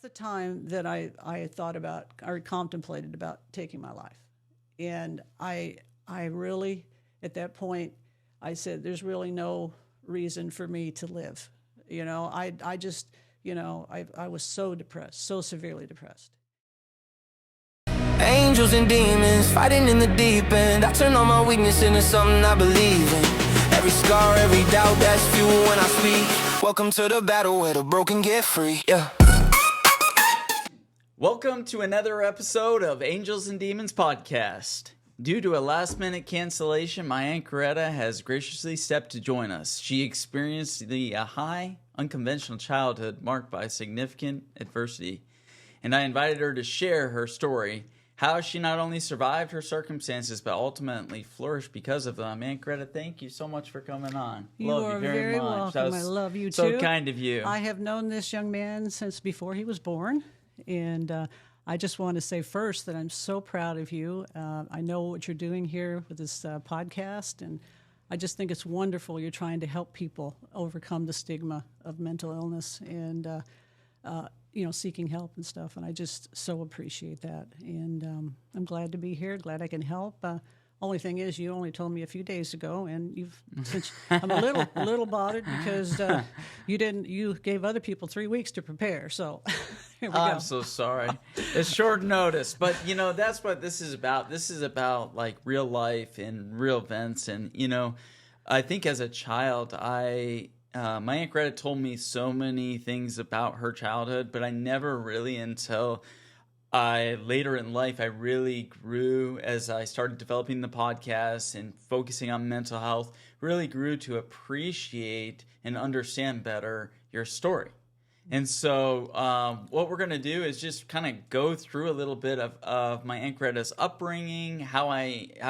the time that I thought about or contemplated about taking my life. And I really, at that point, I said, there's really no reason for me to live. I just, I was so depressed, so severely depressed. Angels and demons fighting in the deep end. I turn all my weakness into something I believe in. Every scar, every doubt, that's fuel when I speak. Welcome to the battle where the broken get free. Yeah. Welcome to another episode of Angels and Demons podcast. Due to a last-minute cancellation, my Aunt Goretta has graciously stepped to join us. She experienced a high, unconventional childhood marked by significant adversity, and I invited her to share her story, how she not only survived her circumstances, but ultimately flourished because of them. Aunt Goretta, thank you so much for coming on. You are very welcome. I love you too. So kind of you. I have known this young man since before he was born, and I just want to say first that I'm so proud of you. I know what you're doing here with this podcast, and I just think it's wonderful. You're trying to help people overcome the stigma of mental illness and seeking help and stuff, and I just so appreciate that. And I'm glad to be here, glad I can help. Only thing is, you only told me a few days ago, and I'm a little bothered because you gave other people 3 weeks to prepare. So here we go. I'm so sorry. It's short notice, but that's what this is about. This is about like real life and real events, and I think as a child, my Aunt Greta told me so many things about her childhood, but I never really until later in life, I really grew as I started developing the podcast and focusing on mental health, really grew to appreciate and understand better your story. And so what we're going to do is just kind of go through a little bit of my Aunt Greta's upbringing, how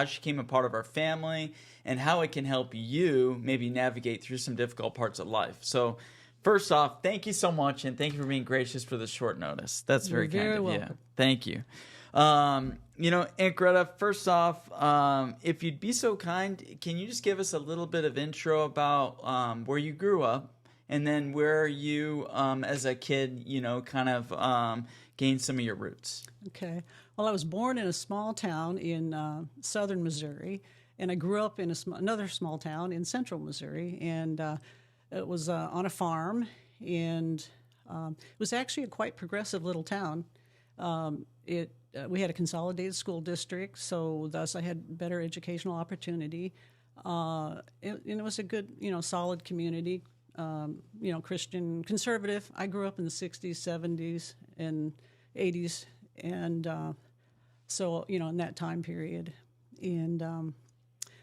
she became a part of our family, and how it can help you maybe navigate through some difficult parts of life. So first off, thank you so much, and thank you for being gracious for the short notice. That's very kind of you. Thank you. Aunt Greta, first off, if you'd be so kind, can you just give us a little bit of intro about where you grew up, and then where you, as a kid, kind of gained some of your roots? Okay. Well, I was born in a small town in southern Missouri, and I grew up in another small town in central Missouri, and it was on a farm, and it was actually a quite progressive little town. We had a consolidated school district, so thus I had better educational opportunity. It was a good, solid community, Christian conservative. I grew up in the 60s, 70s, and 80s, and so, in that time period. And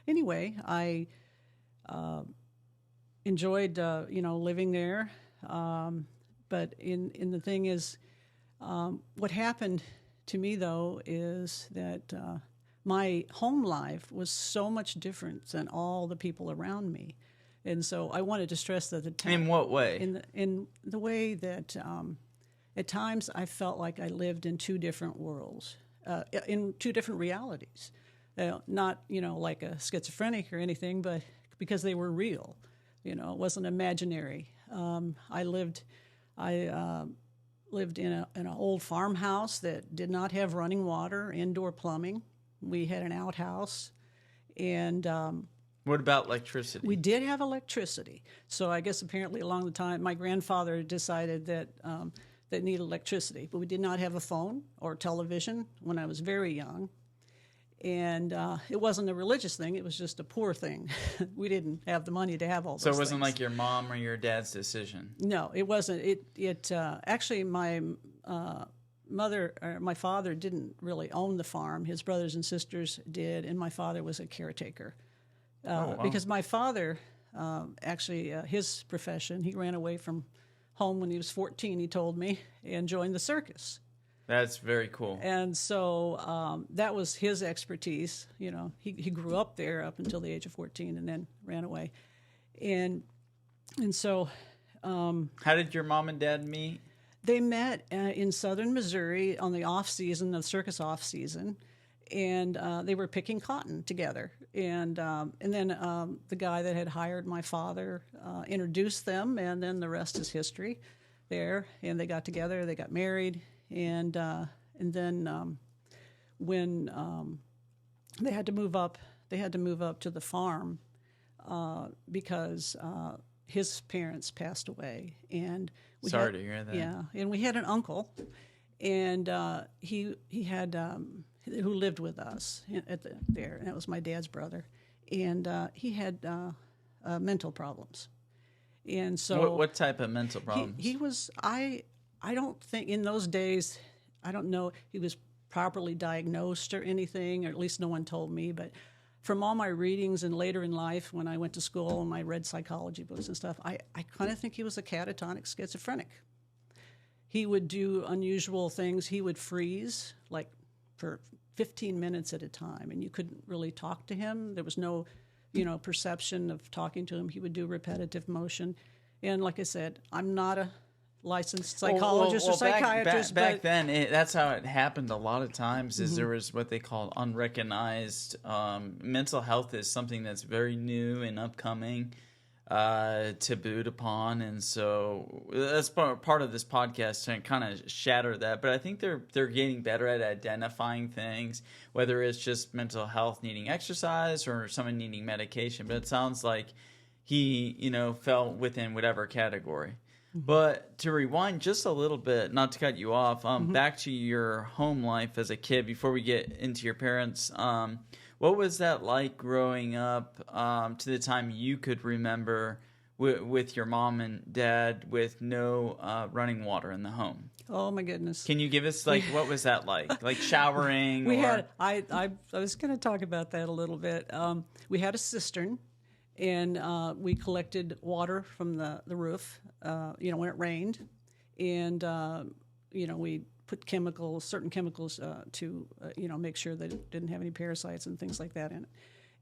anyway, I enjoyed, living there. But in the thing is, what happened to me, though, is that my home life was so much different than all the people around me. And so I wanted to stress that the time. In what way? In the way that at times I felt like I lived in two different worlds, in two different realities. Not, like a schizophrenic or anything, but because they were real. It wasn't imaginary. I lived in an old farmhouse that did not have running water, indoor plumbing. We had an outhouse, and what about electricity? We did have electricity. So I guess apparently along the time, my grandfather decided that that needed electricity, but we did not have a phone or television when I was very young. And it wasn't a religious thing; it was just a poor thing. We didn't have the money to have all those things. So it wasn't like your mom or your dad's decision. No, it wasn't. It actually, my my father didn't really own the farm. His brothers and sisters did, and my father was a caretaker. Wow. Because my father, his profession, he ran away from home when he was 14. He told me, and joined the circus. That's very cool. And so that was his expertise. He grew up there up until the age of 14 and then ran away. And so... how did your mom and dad meet? They met in southern Missouri on the off-season, the circus off-season, and they were picking cotton together. And then the guy that had hired my father introduced them, and then the rest is history. there, and they got together. They got married, and then when they had to move up to the farm because his parents passed away, and Sorry to hear that. Yeah, and we had an uncle, and he had who lived with us there, and that was my dad's brother, and he had mental problems, and so What type of mental problems? he was I don't think in those days, I don't know he was properly diagnosed or anything, or at least no one told me, but from all my readings and later in life when I went to school and I read psychology books and stuff, I kind of think he was a catatonic schizophrenic. He would do unusual things. He would freeze like for 15 minutes at a time, and you couldn't really talk to him. There was no, perception of talking to him. He would do repetitive motion. And like I said, I'm not a licensed psychologist or psychiatrist. Back then, that's how it happened a lot of times, is there was what they call unrecognized. Mental health is something that's very new and upcoming, tabooed upon, and so that's part of this podcast to kind of shatter that. But I think they're getting better at identifying things, whether it's just mental health needing exercise or someone needing medication. But it sounds like he, fell within whatever category. But to rewind just a little bit, not to cut you off, back to your home life as a kid before we get into your parents. What was that like growing up to the time you could remember with your mom and dad with no running water in the home? Oh my goodness! Can you give us what was that like? Like showering? I was going to talk about that a little bit. We had a cistern. And we collected water from the roof, when it rained, and we put certain chemicals to make sure that it didn't have any parasites and things like that in it.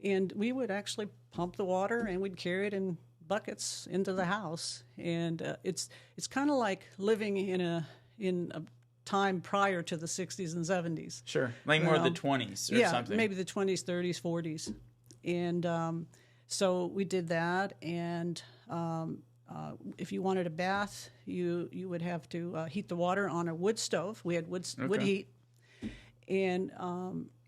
And we would actually pump the water, and we'd carry it in buckets into the house. And it's kind of like living in a time prior to the 60s and 70s. Sure, like more the 20s or something. Yeah, maybe the 20s, 30s, 40s, and. So we did that, and if you wanted a bath, you would have to heat the water on a wood stove. We had wood heat, and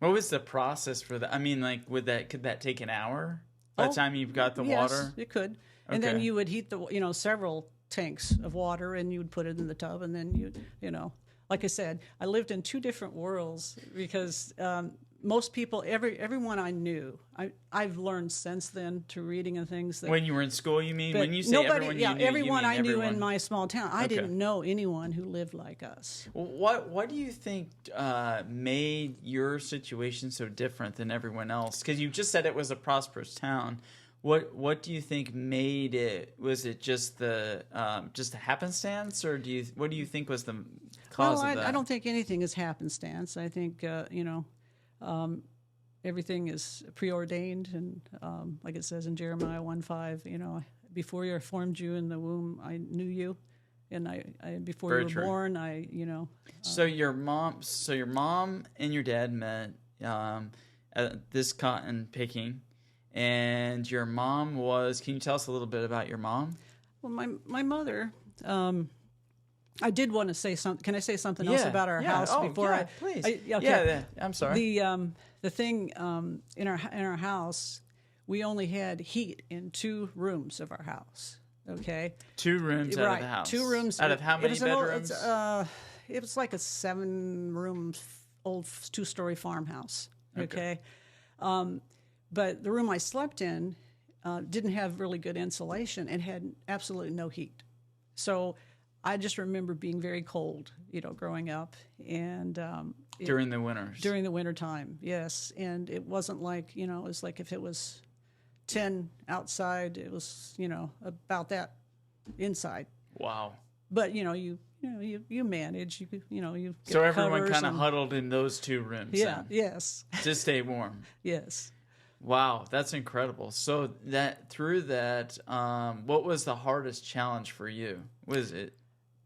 what was the process for that? I mean, could that take an hour by the time you've got the water? Yes, it could. And then you would heat several tanks of water, and you would put it in the tub, and then like I said, I lived in two different worlds because. Most people, everyone I knew, I've learned since then to reading and things. When you were in school, you mean? When you say everyone you knew, everyone I knew everyone. in my small town. I didn't know anyone who lived like us. What do you think made your situation so different than everyone else? Because you just said it was a prosperous town. What do you think made it? Was it just the happenstance, or what do you think was the cause of that? I don't think anything is happenstance. I think everything is preordained, and like it says in Jeremiah 1:5, before I formed you in the womb, I knew you, and I before you were born, So your mom and your dad met at this cotton picking, and your mom was. Can you tell us a little bit about your mom? Well, my mother. I did want to say something. Can I say something else about our house before please? Okay. I'm sorry. The thing in our house, we only had heat in 2 rooms of our house. Okay. 2 rooms out of the house. 2 rooms out of how many bedrooms? It was like a 7-room old 2-story farmhouse. Okay. But the room I slept in didn't have really good insulation and had absolutely no heat. So I just remember being very cold, growing up, and during the winters. During the winter time, yes, and it wasn't like it was like if it was 10 outside, it was about that inside. Wow. But you manage. You get so everyone kind of huddled in those 2 rooms. Yeah. Then, yes. to stay warm. Yes. Wow, that's incredible. So through that, what was the hardest challenge for you? Was it?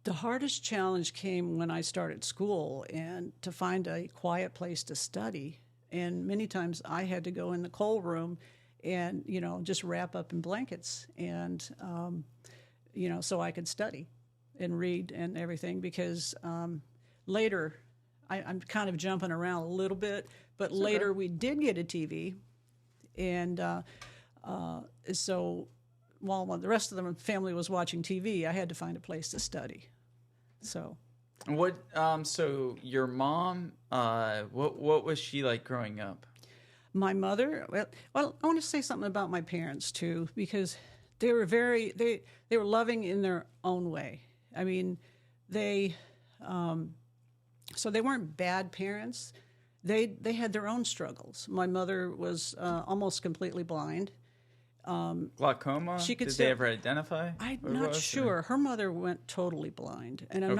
The hardest challenge came when I started school and to find a quiet place to study. And many times I had to go in the coal room and, just wrap up in blankets and, so I could study. and read and everything because later, I'm kind of jumping around a little bit, but later we did get a TV, and so while the rest of the family was watching TV, I had to find a place to study. So, what? So your mom, what was she like growing up? my mother, well, I want to say something about my parents too, because they were they were loving in their own way. I mean, so they weren't bad parents. They had their own struggles. My mother was almost completely blind. Glaucoma? She could Did still, they ever identify? I'm what it not was? sure. Her mother went totally blind, and I'm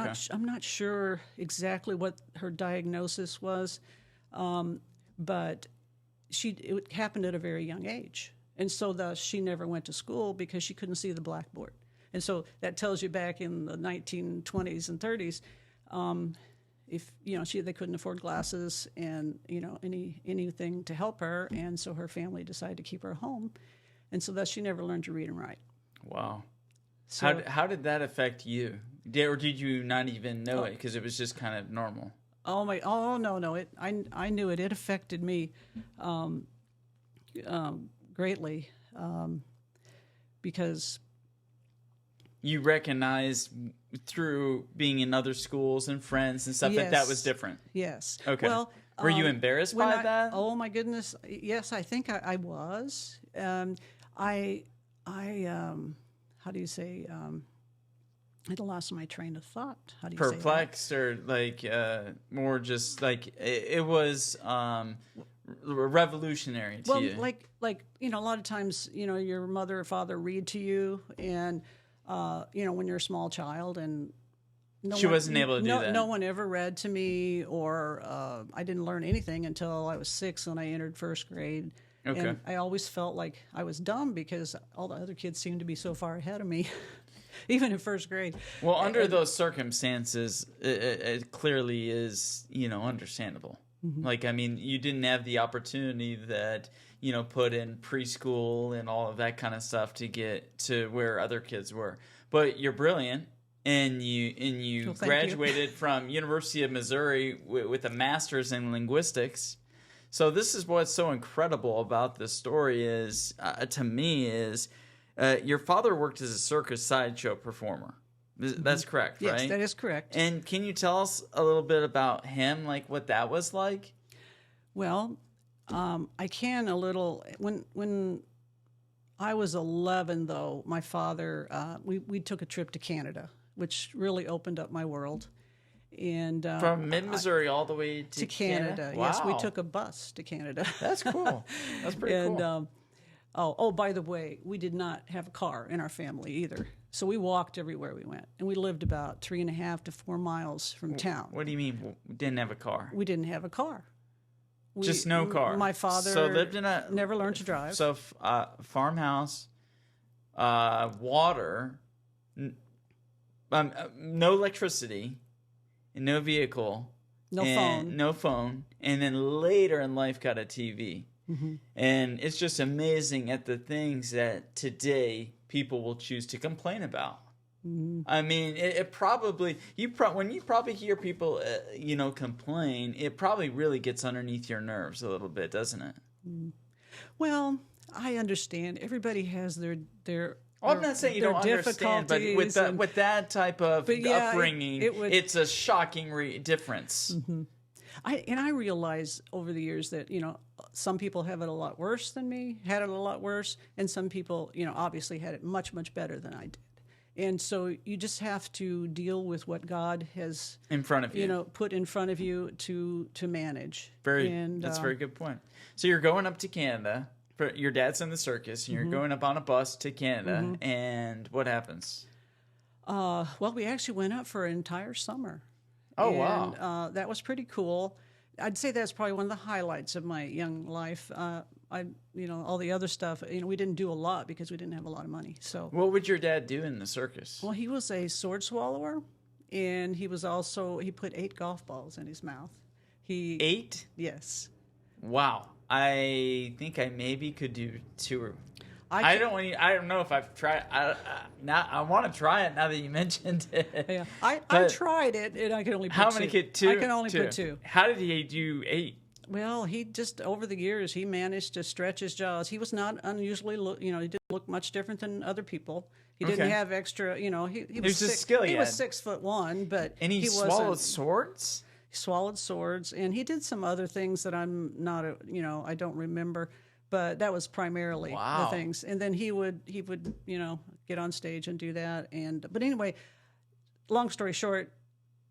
not sure exactly what her diagnosis was, but it happened at a very young age, and so thus she never went to school because she couldn't see the blackboard, and so that tells you back in the 1920s and 30s, if they couldn't afford glasses and anything to help her, and so her family decided to keep her home. And so thus she never learned to read and write. Wow. So, how did that affect you? Or did you not even know it because it was just kind of normal? No. I knew it. It affected me greatly because you recognized through being in other schools and friends and stuff that was different. Yes. Okay. Well, were you embarrassed by that? Oh my goodness. Yes, I think I was. How do you say? I had lost my train of thought. How do you perplexed say that? Or like more just like it was revolutionary to you? Well, like a lot of times, your mother or father read to you, and when you're a small child, and she wasn't able to do that. No one ever read to me, or I didn't learn anything until I was 6 when I entered first grade. Okay. And I always felt like I was dumb because all the other kids seemed to be so far ahead of me, even in first grade. Well, under those circumstances, it clearly is, understandable. Mm-hmm. Like, I mean, you didn't have the opportunity that, put in preschool and all of that kind of stuff to get to where other kids were. But you're brilliant. And you graduated from University of Missouri with a master's in linguistics. So this is what's so incredible about this story is, to me, is your father worked as a circus sideshow performer. That's correct, right? Yes, that is correct. And can you tell us a little bit about him, like what that was like? Well, I can a little. When I was 11, though, my father, we took a trip to Canada, which really opened up my world. And from mid-Missouri all the way to Canada. Wow. Yes, we took a bus to Canada. That's cool. That's pretty cool. By the way, we did not have a car in our family either. So we walked everywhere we went. And we lived about 3.5 to 4 miles from town. What do you mean we didn't have a car? We didn't have a car. Just no car? My father lived in never learned to drive. So farmhouse, water, no electricity, no vehicle, no phone, and then later in life got a TV. Mm-hmm. And it's just amazing at the things that today people will choose to complain about. Mm-hmm. I mean, it probably when you probably hear people complain, it probably really gets underneath your nerves a little bit, doesn't it? Mm-hmm. Well, I understand. Everybody has their I'm not saying you don't understand, but with that type of upbringing, it's a shocking difference. Mm-hmm. I realize over the years that some people have it a lot worse than me, had it a lot worse, and some people obviously had it much, much better than I did. And so you just have to deal with what God has in front of you, put in front of you to manage. That's a very good point. So you're going up to Canada. Your dad's in the circus, and you're going up on a bus to Canada, and what happens? Well, we actually went up for an entire summer. Oh, wow. And that was pretty cool. I'd say that's probably one of the highlights of my young life. All the other stuff, we didn't do a lot because we didn't have a lot of money. So, what would your dad do in the circus? Well, he was a sword swallower, and he put 8 golf balls in his mouth. 8? Yes. Wow. I think I maybe could do 2. I don't know if I've tried. I want to try it now that you mentioned it. Yeah, I tried it, and I could only put how many two. Two? I can only put two. How did he do 8? Well, he just over the years he managed to stretch his jaws. He was not unusually, he didn't look much different than other people. He didn't have extra, he was just skill he he was had. 6'1", but And he swallowed swords. He swallowed swords, and he did some other things that I'm not, I don't remember. But that was primarily the things. And then he would get on stage and do that. But anyway, long story short,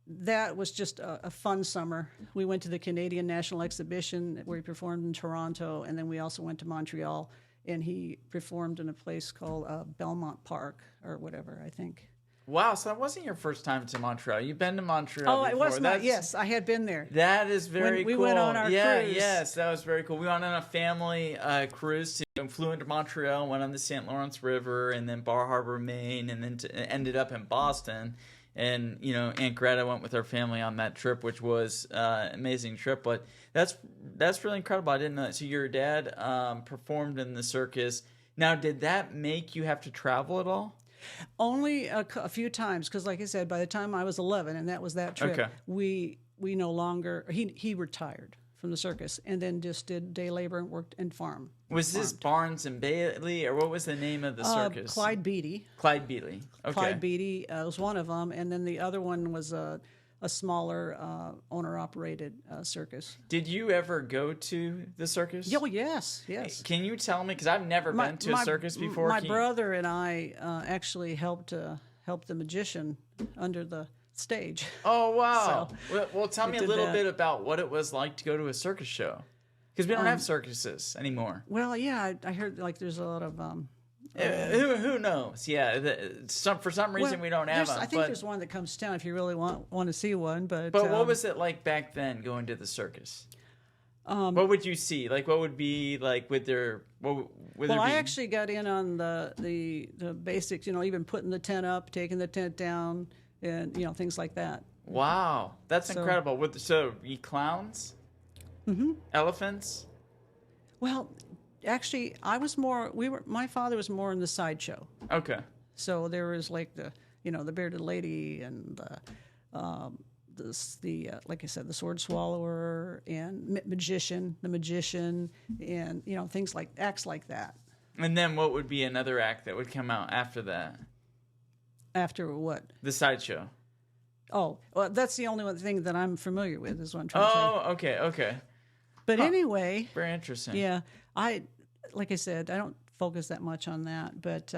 that was just a fun summer. We went to the Canadian National Exhibition where he performed in Toronto, and then we also went to Montreal, and he performed in a place called Belmont Park or whatever, I think. Wow, so that wasn't your first time to Montreal. You've been to Montreal before. It was not. Yes, I had been there. That is very cool. We went on our cruise. Yes, that was very cool. We went on a family cruise flew into Montreal, went on the St. Lawrence River, and then Bar Harbor, Maine, and then ended up in Boston. And, Aunt Greta went with her family on that trip, which was an amazing trip. But that's really incredible. I didn't know that. So your dad performed in the circus. Now, did that make you have to travel at all? Only a few times, because like I said, by the time I was 11, and that was that trip, we no longer, he retired from the circus and then just did day labor and worked and farmed. Was this Barnes and Bailey, or what was the name of the circus? Clyde Beatty. Clyde Beatty. Okay. Clyde Beatty was one of them, and then the other one was a smaller owner-operated circus. Did you ever go to the circus? Oh, yes. Can you tell me? Because I've never been to a circus before. My brother and I actually helped the magician under the stage. Oh, wow. So well, tell me a little bit about what it was like to go to a circus show. Because we don't have circuses anymore. Well, yeah, I heard there's a lot of... who knows? Yeah, for some reason we don't have them. I think there's one that comes to town if you really want to see one. But what was it like back then going to the circus? What would you see? Like, what would be like with their? I actually got in on the basics. Even putting the tent up, taking the tent down, and things like that. Wow, that's incredible. So you clowns, elephants. Well. Actually, I was more. My father was more in the sideshow. Okay. So there was like the bearded lady and like I said, the sword swallower and the magician, and things like acts like that. And then what would be another act that would come out after that? After what? The sideshow. Oh, well, that's the only one thing that I'm familiar with. Is what I'm trying to say. Okay. But anyway, very interesting. Yeah, like I said, I don't focus that much on that, but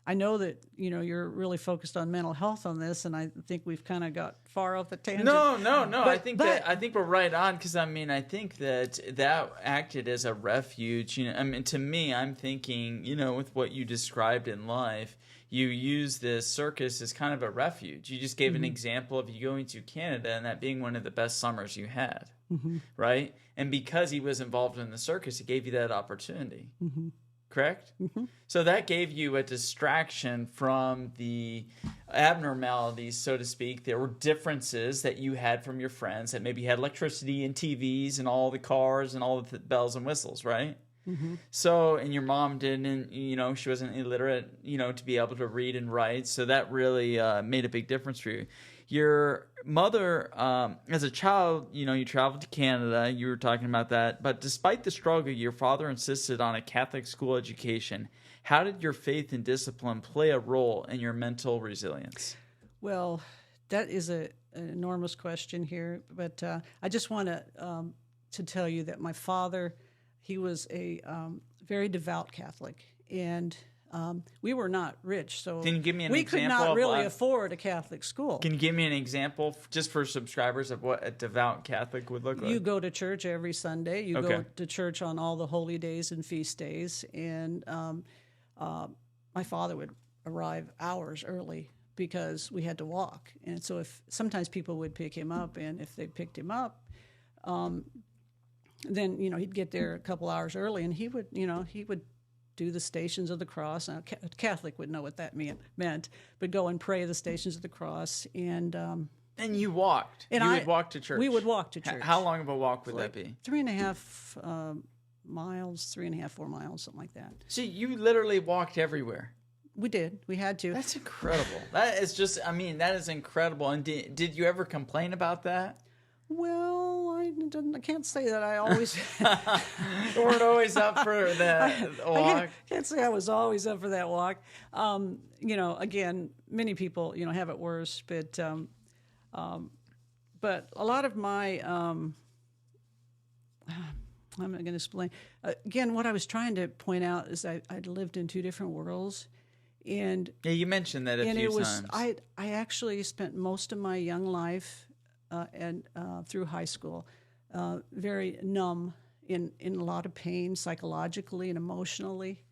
I know that you're really focused on mental health on this, and I think we've kind of got far off the tangent. No. I think we're right on, because I think that acted as a refuge. To me, I'm thinking, with what you described in life, you use this circus as kind of a refuge. You just gave an example of you going to Canada and that being one of the best summers you had, right? And because he was involved in the circus, it gave you that opportunity. Correct? So that gave you a distraction from the abnormalities, so to speak. There were differences that you had from your friends, that maybe had electricity and TVs and all the cars and all the bells and whistles, right? So, and your mom didn't, she wasn't illiterate, to be able to read and write. So that really made a big difference for you. Your mother, as a child, you traveled to Canada. You were talking about that. But despite the struggle, your father insisted on a Catholic school education. How did your faith and discipline play a role in your mental resilience? Well, that is an enormous question here. But I just want to tell you that my father, he was a very devout Catholic. And we were not rich, so can you give me an example? We could not really afford a Catholic school. Can you give me an example, just for subscribers, of what a devout Catholic would look like? You go to church every Sunday. You go to church on all the holy days and feast days. And my father would arrive hours early because we had to walk. And so sometimes people would pick him up, and if they picked him up, then he'd get there a couple hours early, and he would do the Stations of the Cross. Now, a Catholic would know what that meant, but go and pray the Stations of the Cross. And you walked. And you would walk to church. We would walk to church. How long of a walk would that be? 3.5 miles, 3.5, 4 miles, something like that. So you literally walked everywhere. We did. We had to. That's incredible. That is just, I mean, that is incredible. And did you ever complain about that? Well, I can't say that I always... You weren't always up for that walk? I can't say I was always up for that walk. Again, many people, have it worse, but a lot of my... I'm not going to explain. Again, what I was trying to point out is I'd lived in two different worlds. And yeah, you mentioned that a few times. I actually spent most of my young life through high school, very numb, in a lot of pain, psychologically and emotionally.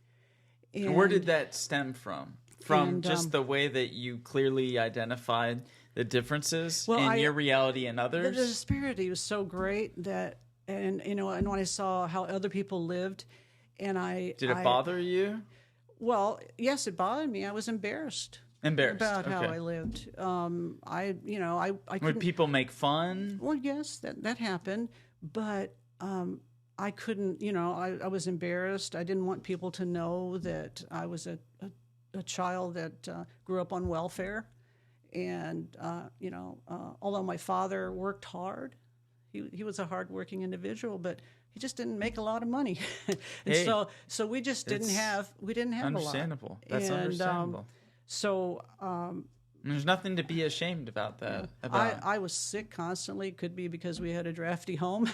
And where did that stem from? From just the way that you clearly identified the differences in your reality and others? The disparity was so great that, and when I saw how other people lived, and Did it bother you? Well, yes, it bothered me. I was embarrassed. About how I lived. I Would people make fun? Well, yes, that happened, but I couldn't. I was embarrassed. I didn't want people to know that I was a child that grew up on welfare, and although my father worked hard, he was a hardworking individual, but he just didn't make a lot of money, and so we just didn't have a lot. Understandable. That's understandable. So there's nothing to be ashamed about that. I was sick constantly. Could be because we had a drafty home,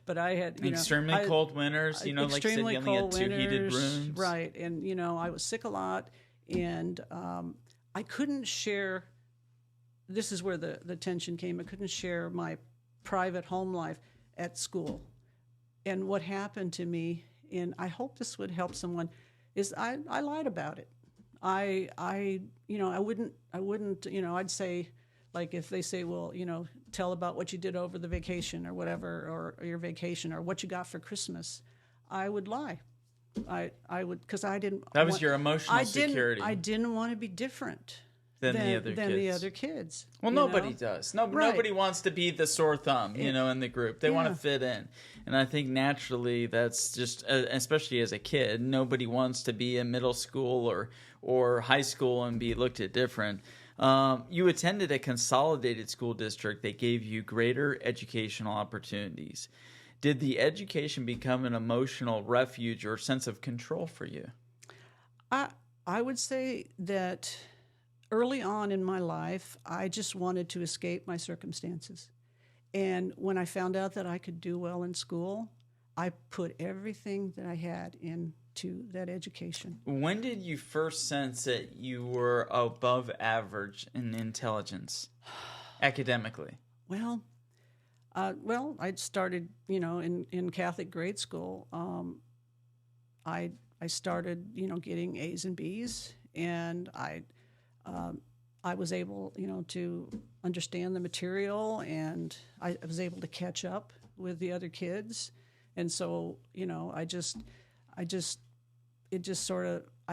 but I had extremely cold winters. Like you said, you only had 2 heated rooms, right? And I was sick a lot, and I couldn't share. This is where the tension came. I couldn't share my private home life at school, and what happened to me. And I hope this would help someone. Is I lied about it. I wouldn't, I'd say, like, if they say, well, tell about what you did over the vacation or whatever, or your vacation or what you got for Christmas, I would lie. I would, because I didn't. That was your emotional security. I didn't want to be different than the other kids. Well, nobody does. Nobody wants to be the sore thumb, in the group. They want to fit in. And I think naturally that's just, especially as a kid, nobody wants to be in middle school or high school and be looked at different. You attended a consolidated school district that gave you greater educational opportunities. Did the education become an emotional refuge or sense of control for you? I would say that early on in my life, I just wanted to escape my circumstances. And when I found out that I could do well in school, I put everything that I had into that education. When did you first sense that you were above average in intelligence, academically? Well, I'd started, in Catholic grade school. I started, getting A's and B's, and I was able, to understand the material, and I was able to catch up with the other kids. And so, I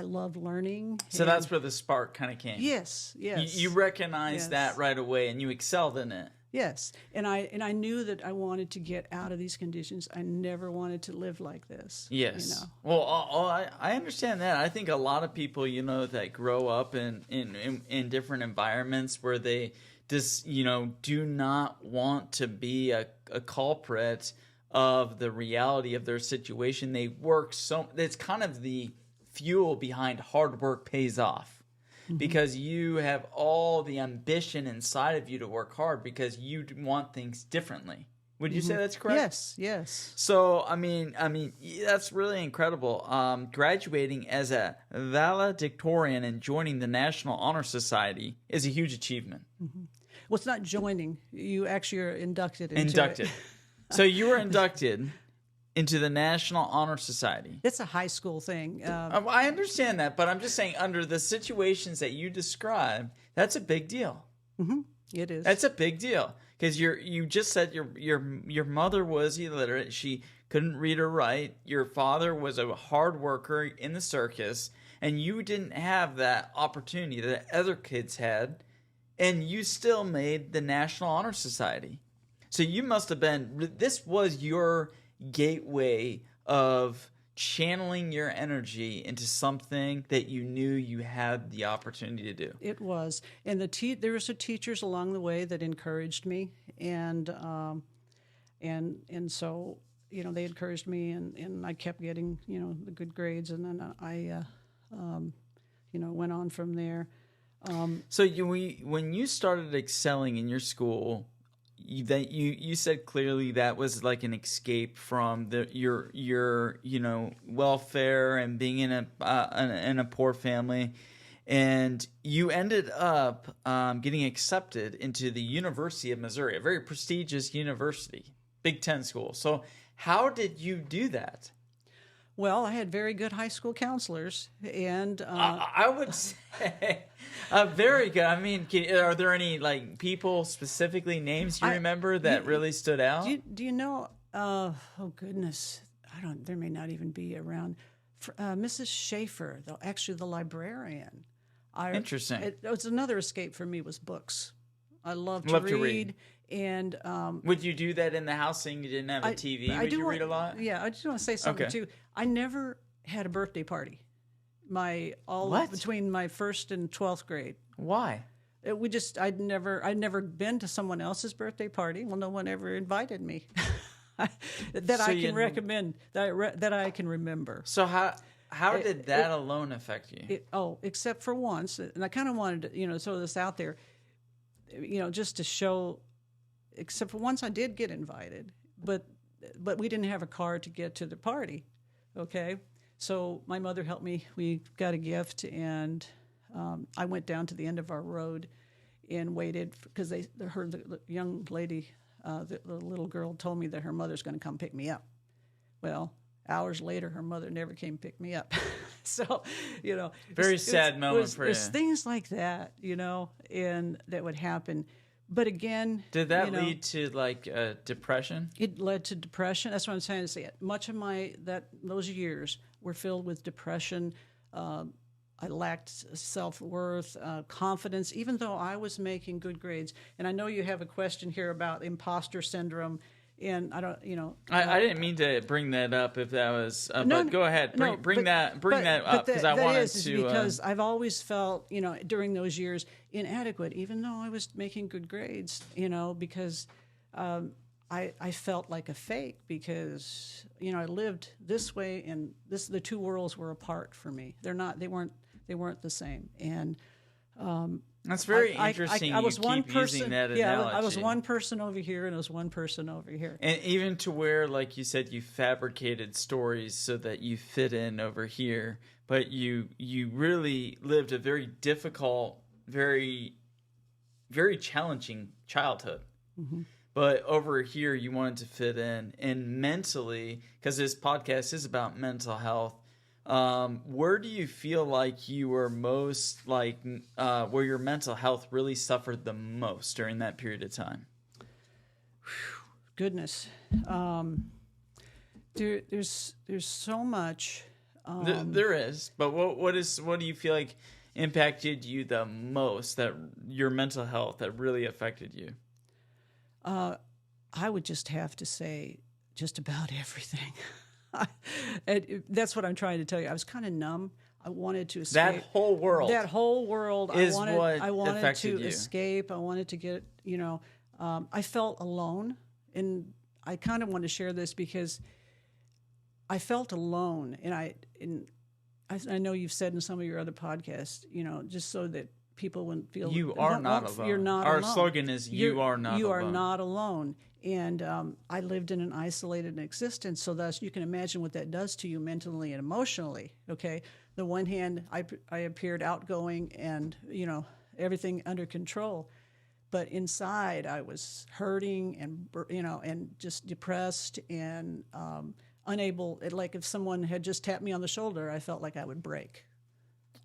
loved learning. So that's where the spark kind of came. Yes. You recognized that right away, and you excelled in it. Yes, and I knew that I wanted to get out of these conditions. I never wanted to live like this. Yes. Well, I understand that. I think a lot of people, that grow up in different environments where they just, do not want to be a culprit of the reality of their situation. They work it's kind of the fuel behind hard work pays off. Mm-hmm. Because you have all the ambition inside of you to work hard because you want things differently. Would you say that's correct? Yes. So, I mean, that's really incredible. Graduating as a valedictorian and joining the National Honor Society is a huge achievement. Mm-hmm. Well, it's not joining. You actually are inducted into Inducted. it. So you were inducted into the National Honor Society. It's a high school thing. I understand that, but I'm just saying under the situations that you described, that's a big deal. Mm-hmm. It is. That's a big deal because you just said your mother was illiterate. She couldn't read or write. Your father was a hard worker in the circus, and you didn't have that opportunity that other kids had, and you still made the National Honor Society. So you must have been. This was your gateway of channeling your energy into something that you knew you had the opportunity to do? It was, and there were some teachers along the way that encouraged me, and so they encouraged me, and I kept getting the good grades, and then I went on from there. So when you started excelling in your school, you said clearly that was like an escape from your welfare and being in a poor family, and you ended up getting accepted into the University of Missouri, a very prestigious university, Big Ten school. So how did you do that? Well, I had very good high school counselors, and I would say very good. I mean, are there any like people, specifically names you remember that really stood out? Do you know? Oh goodness, I don't. There may not even be around. Mrs. Schaefer, actually the librarian. Interesting. It was another escape for me was books. I love to read. And would you do that in the house, seeing you didn't have a TV? Would you read a lot? Yeah, I just want to say something too. I never had a birthday party. Between my first and 12th grade. Why? I'd never been to someone else's birthday party. Well, no one ever invited me that I can recommend that I can remember. So how did that alone affect you? Except for once, and I kind of wanted to throw this out there, just to show. Except for once I did get invited, but we didn't have a car to get to the party, okay? So my mother helped me. We got a gift, and I went down to the end of our road and waited because the young lady, the little girl told me that her mother's going to come pick me up. Well, hours later, her mother never came pick me up. So, Very sad moment for you. There's things like that, and that would happen. But again, did that lead to like depression? It led to depression. That's what I'm trying to say. Much of those years were filled with depression. I lacked self-worth, confidence, even though I was making good grades. And I know you have a question here about imposter syndrome. And I don't, I didn't mean to bring that up if that was, no, but go ahead, bring that up because I wanted to. Because I've always felt, during those years inadequate, even though I was making good grades, because I felt like a fake because I lived this way and the two worlds were apart for me. They weren't the same. And that's very interesting. I was one person. Using that analogy. Yeah, I was one person over here, and I was one person over here. And even to where, like you said, you fabricated stories so that you fit in over here, but you really lived a very difficult, very, very challenging childhood. Mm-hmm. But over here, you wanted to fit in, and mentally, because this podcast is about mental health. Where do you feel like you were most where your mental health really suffered the most during that period of time? Goodness, there's so much. There is, but what do you feel like impacted you the most? That your mental health that really affected you? I would just have to say just about everything. And that's what I'm trying to tell you. I was kind of numb. I wanted to escape. That whole world. Is I wanted to you. escape. I wanted to get, I felt alone. And I kind of want to share this because I felt alone. And I know you've said in some of your other podcasts, just so that people wouldn't feel you are not alone. You're not Our alone. slogan is you are not alone. You are not alone. And I lived in an isolated existence, so thus you can imagine what that does to you mentally and emotionally. Okay, the one hand, I appeared outgoing and everything under control, but inside I was hurting and and just depressed and unable. Like if someone had just tapped me on the shoulder, I felt like I would break.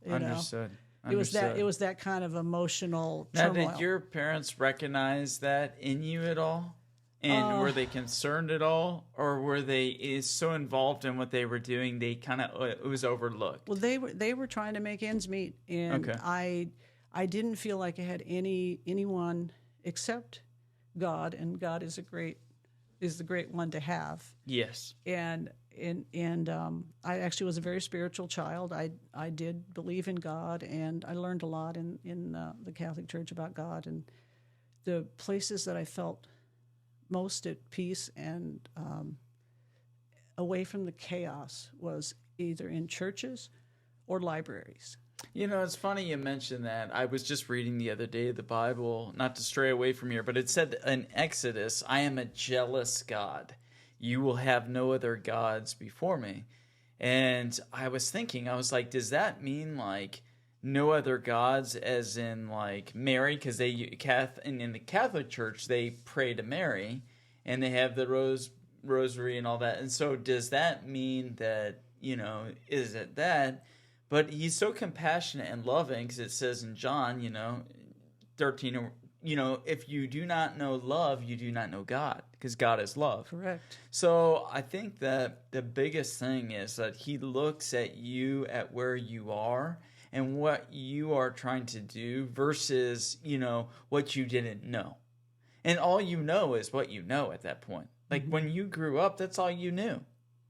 Understood. It was that kind of emotional turmoil. Now, did your parents recognize that in you at all? And were they concerned at all, or were they so involved in what they were doing they kind of it was overlooked? Well, they were trying to make ends meet, and I didn't feel like I had anyone except God, and God is the great one to have. Yes. And I actually was a very spiritual child. I did believe in God, and I learned a lot in the Catholic Church about God. And the places that I felt most at peace and away from the chaos was either in churches or libraries. You know, it's funny you mentioned that. I was just reading the other day the Bible, not to stray away from here, but it said in Exodus, I am a jealous God. You will have no other gods before me. And I was thinking, I was like, does that mean like no other gods as in like Mary? Because in the Catholic Church, they pray to Mary and they have the rosary and all that. And so does that mean that, you know, is it that? But he's so compassionate and loving, because it says in John, 13, if you do not know love, you do not know God, because God is love. Correct. So I think that the biggest thing is that he looks at you at where you are and what you are trying to do versus, what you didn't know. And all you know is what you know at that point. Like when you grew up, that's all you knew.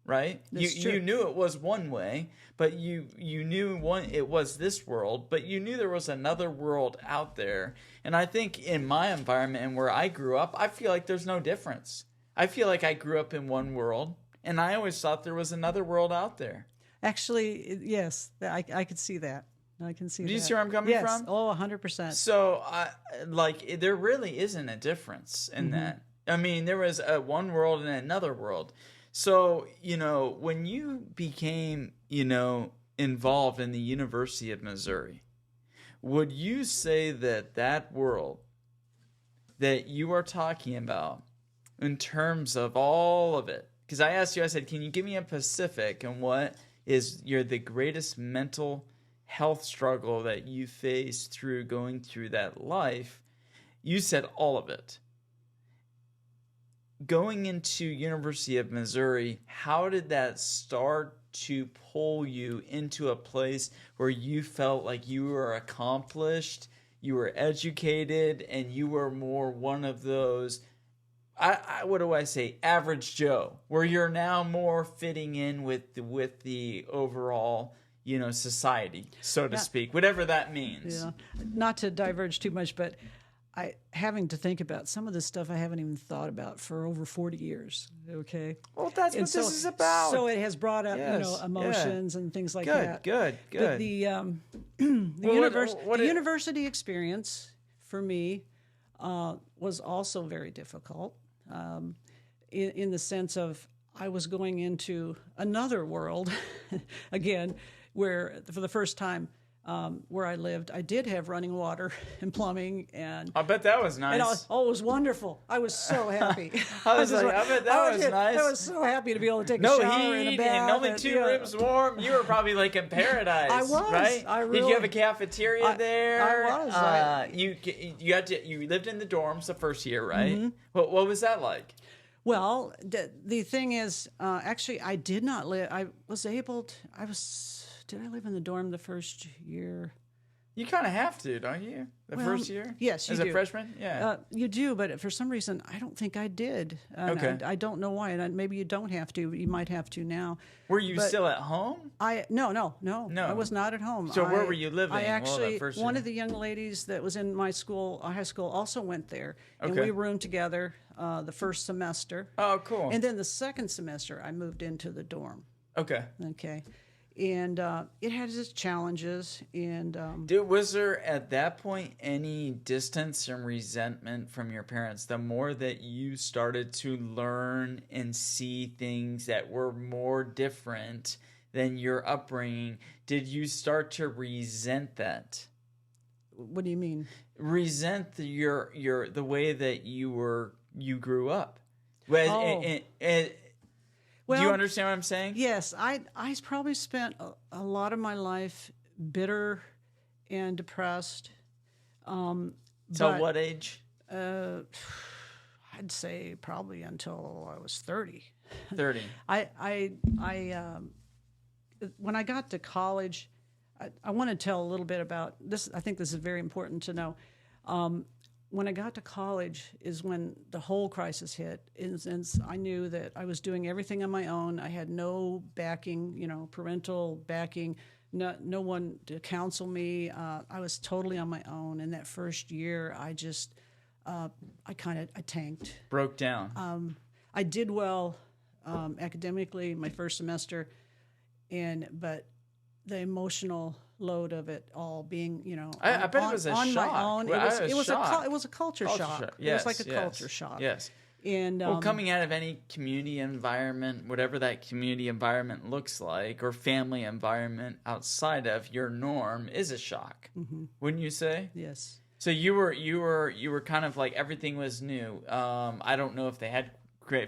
Right? You knew it was one way, but you knew it was this world, but you knew there was another world out there. And I think in my environment and where I grew up, I feel like there's no difference. I feel like I grew up in one world, and I always thought there was another world out there. Actually, yes, I could see that. I can see that. Do you see where I'm coming from? Yes, 100%. So, there really isn't a difference in that. I mean, there was one world and another world. So, when you became, involved in the University of Missouri, would you say that world that you are talking about in terms of all of it? Because I asked you, I said, can you give me a specific and what is the greatest mental health struggle that you faced through going through that life? You said all of it. Going into University of Missouri, how did that start to pull you into a place where you felt like you were accomplished, you were educated, and you were more one of those, what do I say, average Joe, where you're now more fitting in with the overall, society, so to speak, whatever that means. Yeah. Not to diverge too much, but having to think about some of this stuff I haven't even thought about for over 40 years. Okay. Well, that's what this is about. So it has brought up, emotions and things like that. Good. But the university experience for me was also very difficult in the sense of I was going into another world again, where for the first time, where I lived, I did have running water and plumbing, and I bet that was nice. And it was wonderful. I was so happy. I bet that was nice. I was so happy to be able to take a shower heat in a bath. And only two rooms warm. You were probably like in paradise. I was. Right? Did you have a cafeteria there? I was. You lived in the dorms the first year, right? Mm-hmm. What was that like? Well, the thing is, actually, I did not live. Did I live in the dorm the first year? You kind of have to, don't you? First year? Yes, you do. As a freshman? Yeah. You do, but for some reason, I don't think I did. Okay. I don't know why, and maybe you don't have to. You might have to now. Were you still at home? No. I was not at home. So where were you living? I actually, one of the young ladies that was in my high school, also went there. And Okay. we roomed together the first semester. Oh, cool. And then the second semester, I moved into the dorm. Okay. And it had its challenges. And was there at that point any distance and resentment from your parents? The more that you started to learn and see things that were more different than your upbringing, did you start to resent that? What do you mean? Resent the way that you grew up. Well, do you understand what I'm saying? Yes, I probably spent a lot of my life bitter and depressed. Till what age? I'd say probably until I was 30. 30. When I got to college, I want to tell a little bit about this. I think this is very important to know. when I got to college is when the whole crisis hit. Since I knew that I was doing everything on my own, I had no backing, parental backing, no one to counsel me. I was totally on my own. And that first year, I just, I tanked. Broke down. I did well academically my first semester, but the emotional load of it all being, I bet it was a on shock. my own. Well, it was a culture shock. Yes, it was like a yes, culture shock. Yes. And Well, coming out of any community environment, whatever that community environment looks like, or family environment outside of your norm, is a shock. Wouldn't you say? Yes. So you were kind of like everything was new. I don't know if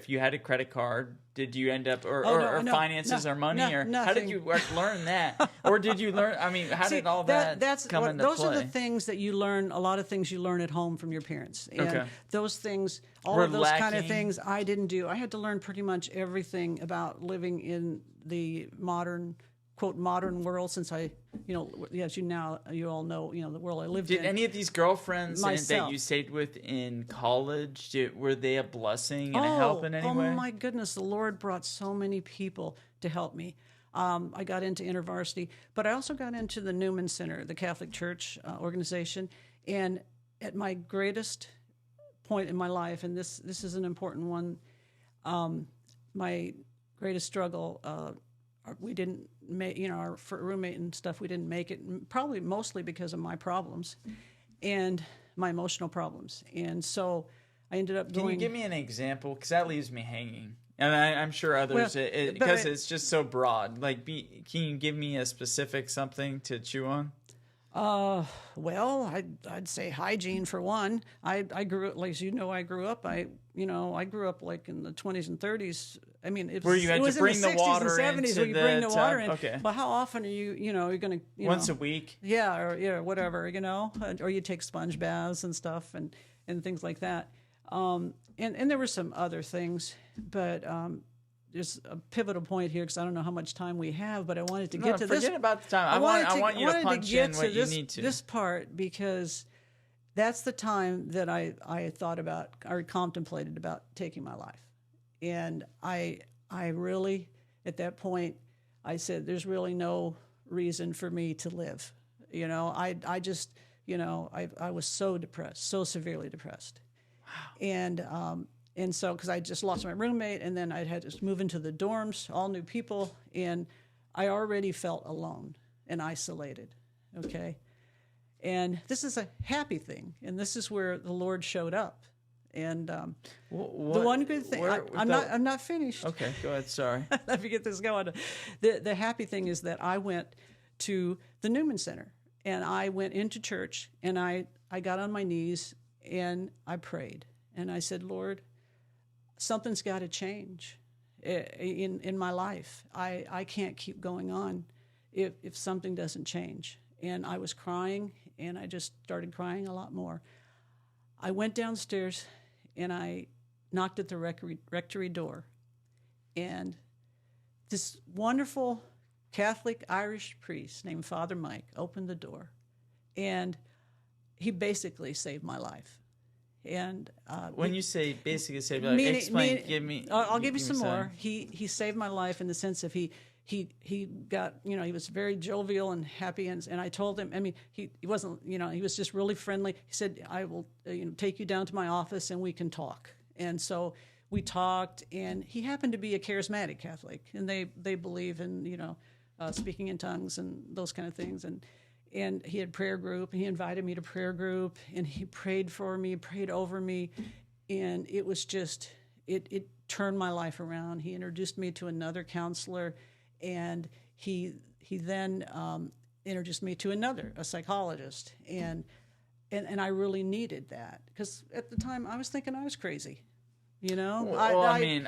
you had a credit card, did you end up or finances or money or nothing. how did you learn that? Or did you learn? I mean, how did all that come into those play? Those are the things that you learn. A lot of things you learn at home from your parents. And Okay. those things, all We're of those kind of lacking. things, I didn't do. I had to learn pretty much everything about living in the modern, quote, modern world. Since I, as you all know, the world I lived in. Did any of these girlfriends that Myself. you stayed with in college, were they a blessing and a help in any way? Oh my goodness, the Lord brought so many people to help me. I got into InterVarsity, but I also got into the Newman Center, the Catholic Church organization. And at my greatest point in my life, and this is an important one, my greatest struggle, we didn't make, our roommate and stuff, we didn't make it, probably mostly because of my problems and my emotional problems. And so I ended up Can you give me an example? Because that leaves me hanging. And I'm sure others, because it's just so broad. Like, can you give me a specific something to chew on? Well, I'd say hygiene for one. I grew up, like I grew up. I grew up like in the 20s and 30s. I mean, Where you had to bring the water and 60s and 70s into where you bring the the water tub? in. Okay. But how often are you're going to Once a week? Yeah, or whatever, or you take sponge baths and stuff and things like that. And there were some other things, but there's a pivotal point here because I don't know how much time we have, but I wanted to get to this. Forget about the time. I want you to punch in what you need to. This part because that's the time that I thought about or contemplated about taking my life. And I really, at that point, I said, there's really no reason for me to live. I just, I was so depressed, so severely depressed. Wow. And so, because I just lost my roommate, and then I had to move into the dorms, all new people, and I already felt alone and isolated, okay? And this is a happy thing, and this is where the Lord showed up. And the one good thing, I'm not finished. Okay, go ahead, sorry. Let me get this going. The happy thing is that I went to the Newman Center, and I went into church, and I got on my knees, and I prayed. And I said, Lord, something's got to change in my life. I can't keep going on if something doesn't change. And I was crying, and I just started crying a lot more. I went downstairs, and I knocked at the rectory door. And this wonderful Catholic Irish priest named Father Mike opened the door. And he basically saved my life. And when you say basically saved, explain. Give me. I'll give you some more. He saved my life in the sense of he got, he was very jovial and happy, and I told him. I mean, he wasn't, he was just really friendly. He said, "I will, take you down to my office and we can talk." And so we talked, and he happened to be a charismatic Catholic, and they believe in speaking in tongues and those kind of things, and he had prayer group, and he invited me to prayer group, and he prayed for me, prayed over me, and it was just, it turned my life around. He introduced me to another counselor, and he then introduced me to a psychologist, and I really needed that, because at the time I was thinking I was crazy. Well, I think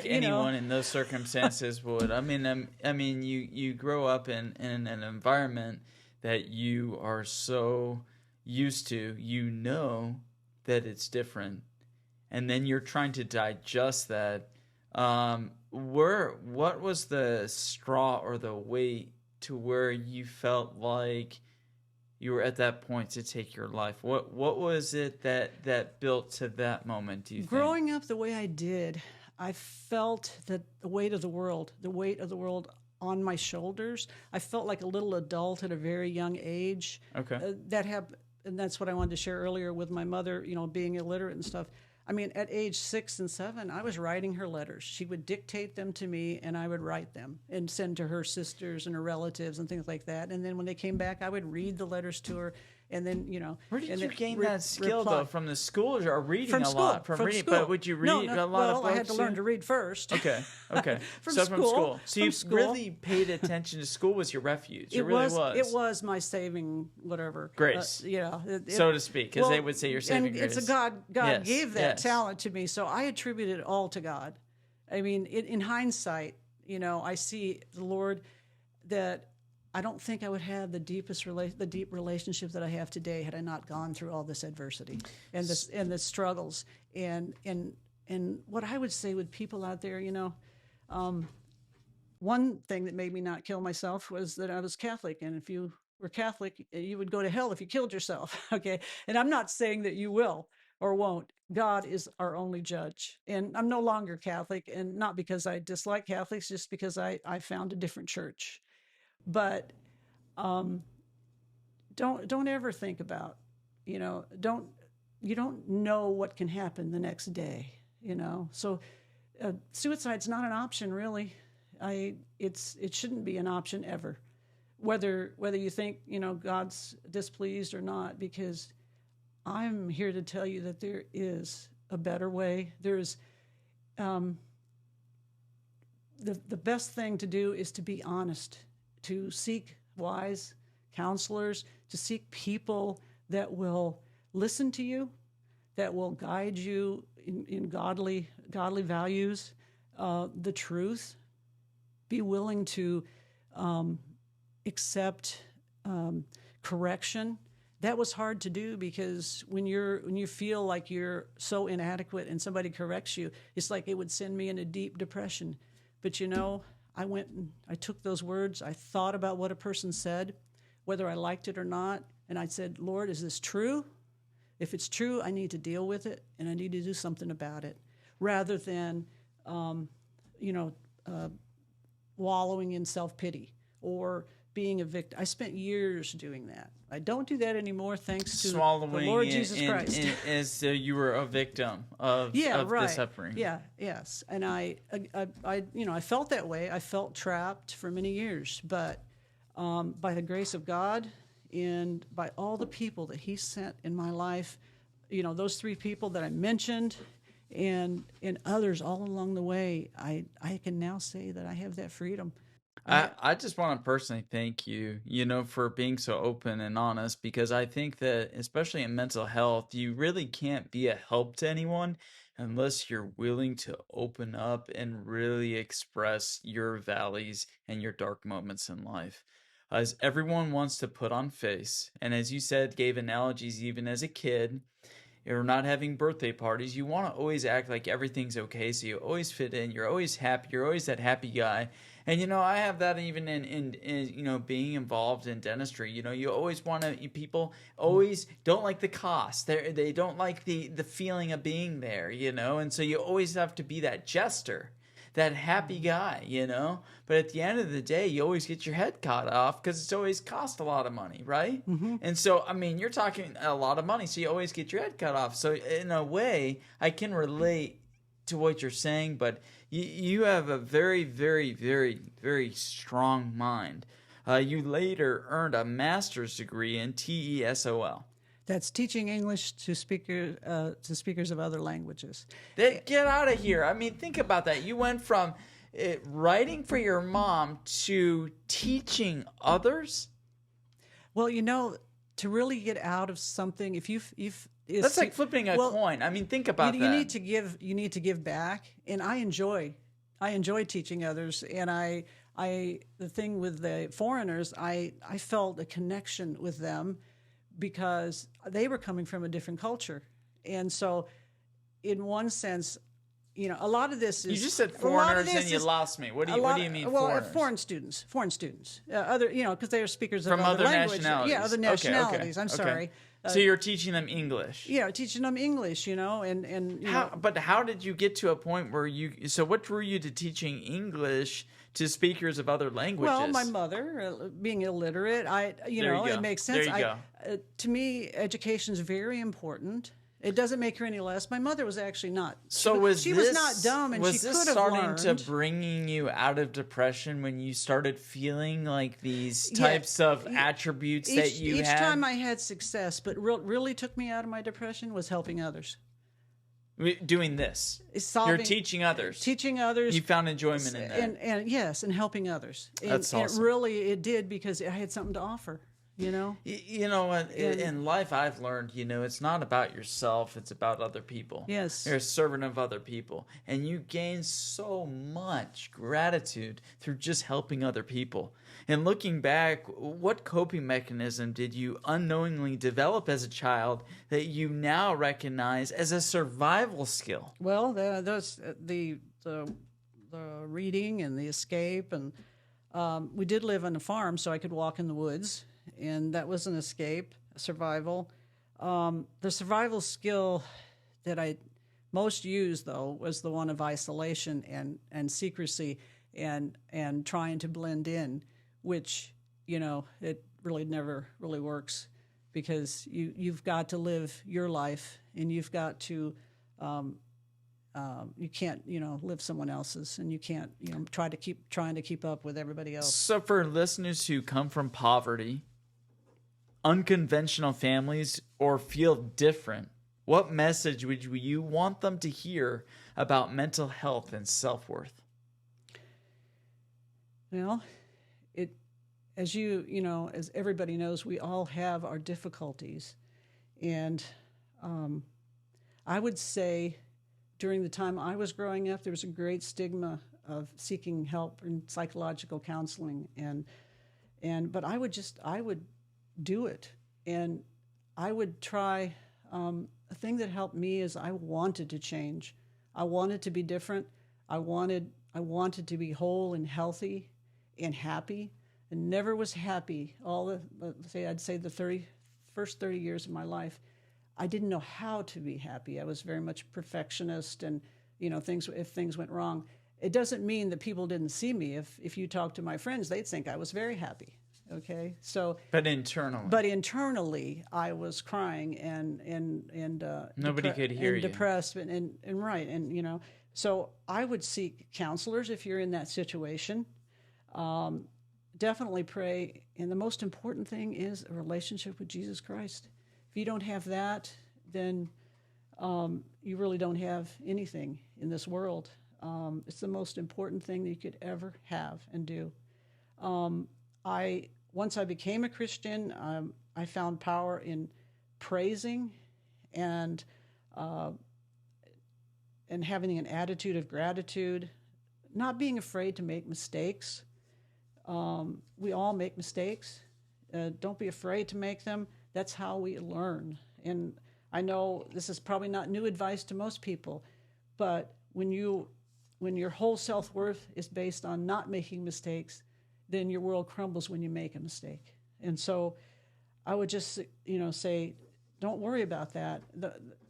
anyone in those circumstances would. I mean, you grow up in an environment that you are so used to, that it's different, and then you're trying to digest that. What was the straw or the weight to where you felt like you were at that point to take your life? What was it that built to that moment, do you think? Growing up the way I did, I felt that the weight of the world on my shoulders. I felt like a little adult at a very young age. Okay. And that's what I wanted to share earlier with my mother, being illiterate and stuff. I mean, at age 6 and 7, I was writing her letters. She would dictate them to me, and I would write them and send to her sisters and her relatives and things like that. And then when they came back, I would read the letters to her, and then, Where did and you then gain that skill, reply. though? From the school or reading From a school, lot? From reading, school. but would you read a lot of well, books? I had to learn to read first. Okay. From So school. So you really paid attention to school was your refuge. It really was. It was my saving whatever. Grace. It, so to speak, as they would say, your saving grace. It's a God Yes, gave that yes. talent to me, so I attribute it all to God. I mean, in hindsight, I see the Lord that I don't think I would have the deep relationship that I have today had I not gone through all this adversity and the struggles and what I would say with people out there, one thing that made me not kill myself was that I was Catholic, and if you were Catholic, you would go to hell if you killed yourself. Okay, and I'm not saying that you will or won't. God is our only judge, and I'm no longer Catholic, and not because I dislike Catholics, just because I found a different church. But don't ever think about, you don't know what can happen the next day, So suicide's not an option, really. It shouldn't be an option ever, whether you think God's displeased or not, because I'm here to tell you that there is a better way. There's the best thing to do is to be honest, to seek wise counselors, to seek people that will listen to you, that will guide you in godly values, the truth. Be willing to accept correction. That was hard to do, because when you feel like you're so inadequate and somebody corrects you, it's like it would send me in a deep depression. But I went and I took those words, I thought about what a person said, whether I liked it or not, and I said, Lord, is this true? If it's true, I need to deal with it, and I need to do something about it, rather than, wallowing in self-pity or being a victim. I spent years doing that. I don't do that anymore, thanks to the Lord Jesus Christ. As though you were a victim of the suffering. Yeah, yes. And I felt that way. I felt trapped for many years. But by the grace of God and by all the people that He sent in my life, those 3 people that I mentioned and others all along the way, I can now say that I have that freedom. I just want to personally thank you, for being so open and honest, because I think that, especially in mental health, you really can't be a help to anyone unless you're willing to open up and really express your valleys and your dark moments in life. As everyone wants to put on face, and as you said, gave analogies even as a kid, or not having birthday parties, you want to always act like everything's okay, so you always fit in, you're always happy, you're always that happy guy. And I have that even in being involved in dentistry. You always want to, people always don't like the cost. They don't like the feeling of being there, and so you always have to be that jester, that happy guy, But at the end of the day, you always get your head cut off because it's always cost a lot of money, right? Mm-hmm. And so, you're talking a lot of money, so you always get your head cut off. So in a way, I can relate to what you're saying, but you have a very, very, very, very strong mind. You later earned a master's degree in TESOL. That's teaching English to speakers of other languages. Get out of here. Think about that. You went from writing for your mom to teaching others. Well, to really get out of something, that's like flipping a coin. Think about that. You need to give back, and I enjoy teaching others. And the thing with the foreigners, I felt a connection with them because they were coming from a different culture. And so in one sense, a lot of this is. You just said a lot of foreigners this and you is- lost me. What do a you lot- mean well, foreigners? foreign students, other, because they are speakers of From other languages. nationalities. Yeah, other Okay, nationalities. okay, I'm okay. sorry. So you're teaching them English. Yeah, teaching them English, and But how did you get to a point where you? So what drew you to teaching English to speakers of other languages? Well, my mother, being illiterate, you go. it makes sense. There you go. To me, education is very important. It doesn't make her any less. My mother was actually not. So she was not dumb, and she was could this have starting learned. to bringing you out of depression when you started feeling like these types of attributes that you each had? time I had success, but really took me out of my depression was helping others. Doing this, you're teaching others. Teaching others. You found enjoyment in that. and yes, and helping others. And, That's awesome. It did because I had something to offer. You know, in life I've learned, it's not about yourself, it's about other people. Yes. You're a servant of other people. And you gain so much gratitude through just helping other people. And looking back, what coping mechanism did you unknowingly develop as a child that you now recognize as a survival skill? Well, the reading and the escape, and we did live on a farm, so I could walk in the woods. And that was an escape, a survival. The survival skill that I most used, though, was the one of isolation and secrecy and trying to blend in, which, it really never really works because you've got to live your life and you've got to, you can't, live someone else's, and you can't, trying to keep up with everybody else. So for listeners who come from poverty, unconventional families, or feel different, what message would you want them to hear about mental health and self-worth? Well, as everybody knows, we all have our difficulties. And I would say during the time I was growing up, there was a great stigma of seeking help in psychological counseling. But I would do it. And I would try, a thing that helped me is I wanted to change. I wanted to be different. I wanted to be whole and healthy and happy, and never was happy. I'd say the first 30 years of my life, I didn't know how to be happy. I was very much perfectionist, and if things went wrong, it doesn't mean that people didn't see me. If you talk to my friends, they'd think I was very happy. Okay, so but internally, I was crying and nobody could hear you. Depressed and right, and so I would seek counselors if you're in that situation. Definitely pray, and the most important thing is a relationship with Jesus Christ. If you don't have that, then you really don't have anything in this world. It's the most important thing that you could ever have and do. Once I became a Christian, I found power in praising and having an attitude of gratitude, not being afraid to make mistakes. We all make mistakes. Don't be afraid to make them. That's how we learn. And I know this is probably not new advice to most people, but when your whole self-worth is based on not making mistakes, then your world crumbles when you make a mistake. And so I would just, say, don't worry about that.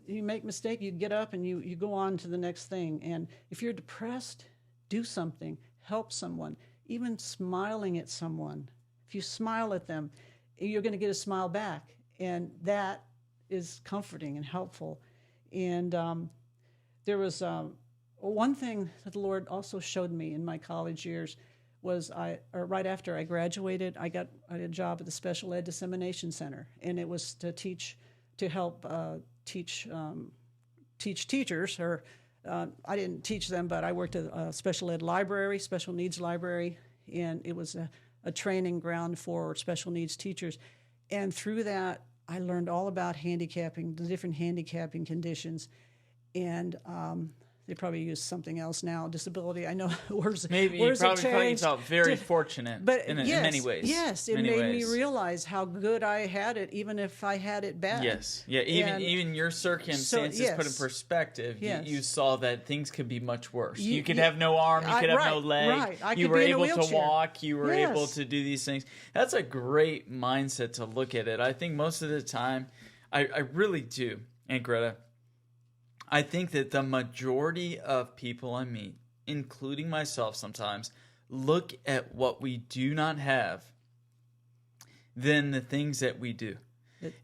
You make a mistake, you get up and you go on to the next thing. And if you're depressed, do something, help someone, even smiling at someone. If you smile at them, you're going to get a smile back. And that is comforting and helpful. And there was one thing that the Lord also showed me in my college years was right after I graduated, I got a job at the Special Ed Dissemination Center, and it was to help teach teachers. Or I didn't teach them, but I worked at a special ed library, special needs library, and it was a training ground for special needs teachers. And through that, I learned all about handicapping, the different handicapping conditions, and They probably use something else now. Disability. I know words. Maybe words have probably changed. felt very fortunate, But in yes, many ways. Yes, it many made ways. me realize how good I had it, even if I had it bad. Yes, yeah. And Even your circumstances yes. put in perspective, Yes. you saw that things could be much worse. You could you- have no arm, you could have no right, leg. right. I You could were be in a able to wheelchair. walk. You were able Yes. to do these things. That's a great mindset to look at it. I think most of the time, I really do. And Greta, I think that the majority of people I meet, including myself sometimes, look at what we do not have than the things that we do.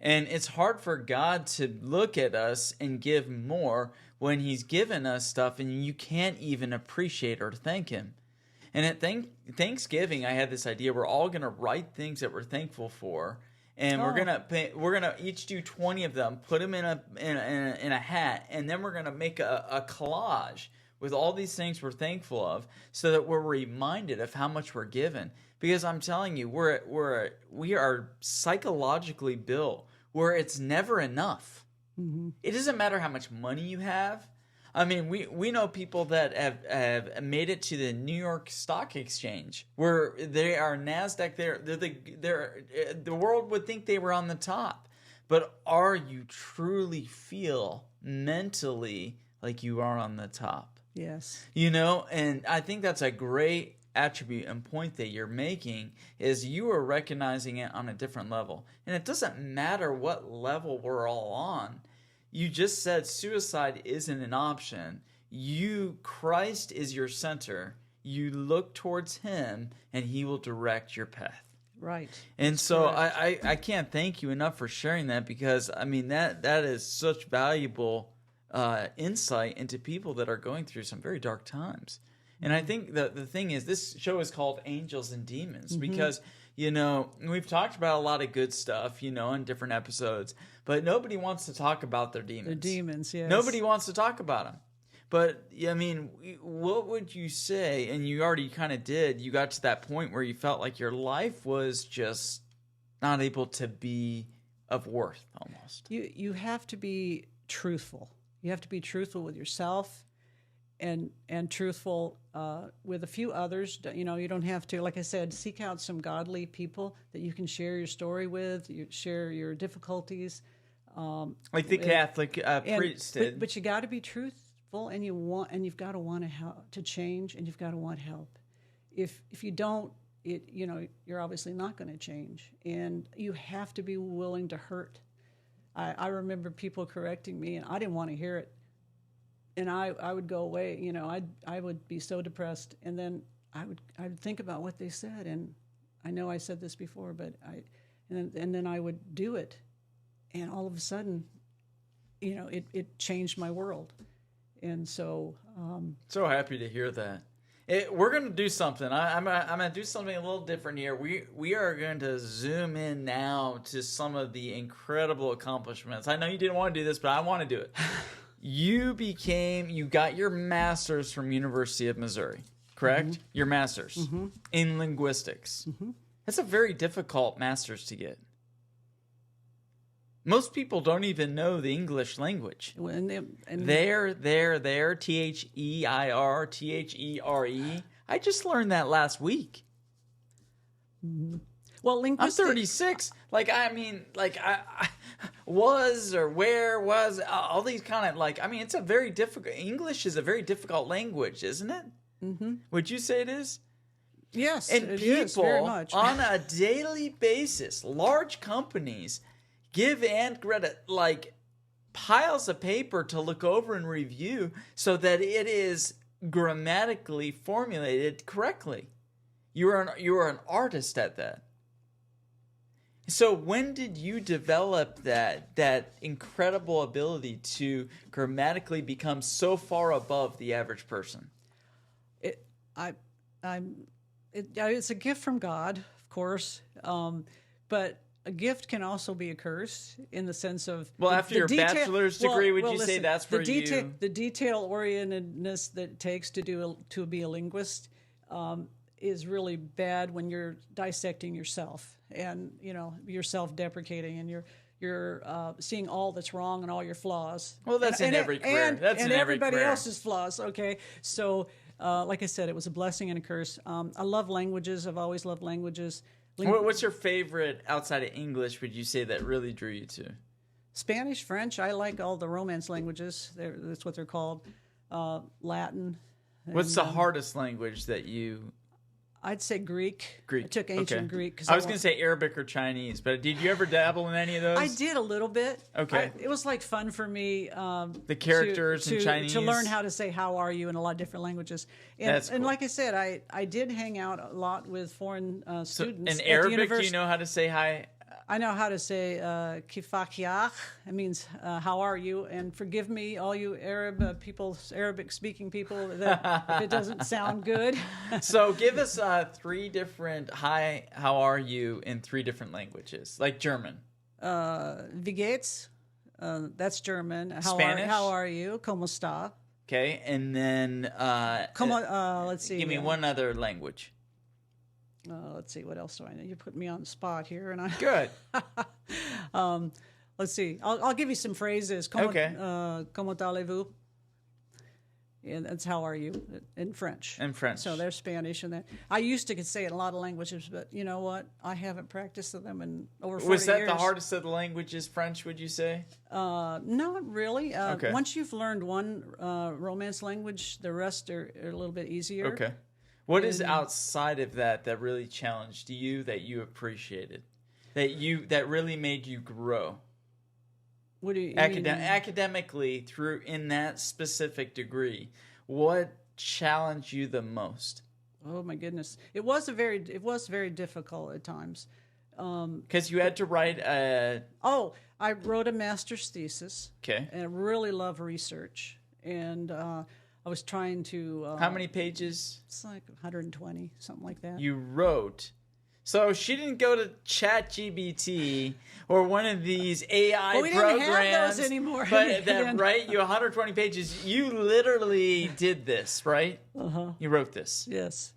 And it's hard for God to look at us and give more when he's given us stuff and you can't even appreciate or thank him. And at Thanksgiving, I had this idea. We're all going to write things that we're thankful for. And we're gonna each do 20 of them, put them in a hat, and then we're gonna make a collage with all these things we're thankful of, so that we're reminded of how much we're given. Because I'm telling you, we are psychologically built where it's never enough. Mm-hmm. It doesn't matter how much money you have. I mean, we know people that have made it to the New York Stock Exchange, where they are NASDAQ. The world would think they were on the top, but are you truly feel mentally like you are on the top? Yes. And I think that's a great attribute and point that you're making, is you are recognizing it on a different level, and it doesn't matter what level we're all on. You just said suicide isn't an option. Christ is your center. You look towards him, and he will direct your path. Right. And so I can't thank you enough for sharing that, because, I mean, that is such valuable insight into people that are going through some very dark times. And I think that the thing is, this show is called Angels and Demons, because, we've talked about a lot of good stuff, in different episodes, but nobody wants to talk about their demons. The demons, yes. Nobody wants to talk about them. But, I mean, what would you say, and you already kind of did, you got to that point where you felt like your life was just not able to be of worth, almost. You have to be truthful. You have to be truthful with yourself and truthful with a few others. You don't have to, like I said, seek out some godly people that you can share your story with, share your difficulties. Like the Catholic priest did. But you got to be truthful, and you've got to want to change, and you've got to want help. If you don't, you're obviously not going to change, and you have to be willing to hurt. I remember people correcting me, and I didn't want to hear it. And I would go away, I would be so depressed, and then I would think about what they said, and I know I said this before, but and then I would do it, and all of a sudden, it changed my world, and so. So happy to hear that. We're going to do something. I'm going to do something a little different here. We are going to zoom in now to some of the incredible accomplishments. I know you didn't want to do this, but I want to do it. You got your master's from University of Missouri, correct? Mm-hmm. Your master's in linguistics. Mm-hmm. That's a very difficult master's to get. Most people don't even know the English language. There, THEIR, THERE. I just learned that last week. Mm-hmm. Well, linguistics. I'm 36. I was or where was all these kind of it's a very difficult. English is a very difficult language, isn't it? Mm-hmm. Would you say it is? Yes, and it people is very much. On a daily basis, large companies give Aunt Greta piles of paper to look over and review so that it is grammatically formulated correctly. You are an artist at that. So when did you develop that incredible ability to grammatically become so far above the average person? It's a gift from God, of course, but a gift can also be a curse in the sense of after your bachelor's degree, would you say that's for you? The detail-orientedness that it takes to be a linguist is really bad when you're dissecting yourself and you're self-deprecating and you're seeing all that's wrong and all your flaws. Well, that's in every career. That's in every everybody career. else's flaws. Okay, so like I said, it was a blessing and a curse. I love languages. I've always loved languages. What's your favorite outside of English? Would you say that really drew you to? Spanish, French. I like all the Romance languages. That's what they're called. Latin. What's the hardest language that you? I'd say Greek. Greek. I took ancient Greek. I was going to say Arabic or Chinese, but did you ever dabble in any of those? I did a little bit. Okay. It was like fun for me. The characters in Chinese? To learn how to say "How are you" in a lot of different languages. And, That's cool. And like I said, I did hang out a lot with foreign students. In at Arabic, the do university. you know how to say hi? I know how to say "kifakiach." It means "How are you?" And forgive me, all you Arab people, Arabic-speaking people, that if it doesn't sound good. So give us 3 different "Hi, how are you" in 3 different languages, like German. Wie geht's? That's German. Spanish? How are you? ¿Cómo está? Okay, and then Let's see. give me one other language. Let's see. What else do I know? You put me on the spot here, and I. Good. Let's see. I'll give you some phrases. Okay. Comment allez-vous? And that's how are you in French. In French. So they're Spanish, and that I used to could say it in a lot of languages, but you know what? I haven't practiced them in over 40 years. Was that the hardest of the languages, French, would you say? Not really. Okay. Once you've learned one Romance language, the rest are a little bit easier. Okay. What is outside of that really challenged you, that you appreciated, that really made you grow? What do you mean? Academically, through in that specific degree, what challenged you the most? Oh my goodness! It was very difficult at times. Because you had to write a. I wrote a master's thesis. Okay. And I really love research, and I was trying to. How many pages? It's like 120, something like that. You wrote. So she didn't go to ChatGPT or one of these AI we programs. didn't have those anymore. But that write you 120 pages. You literally did this, right? Uh-huh. You wrote this. Yes.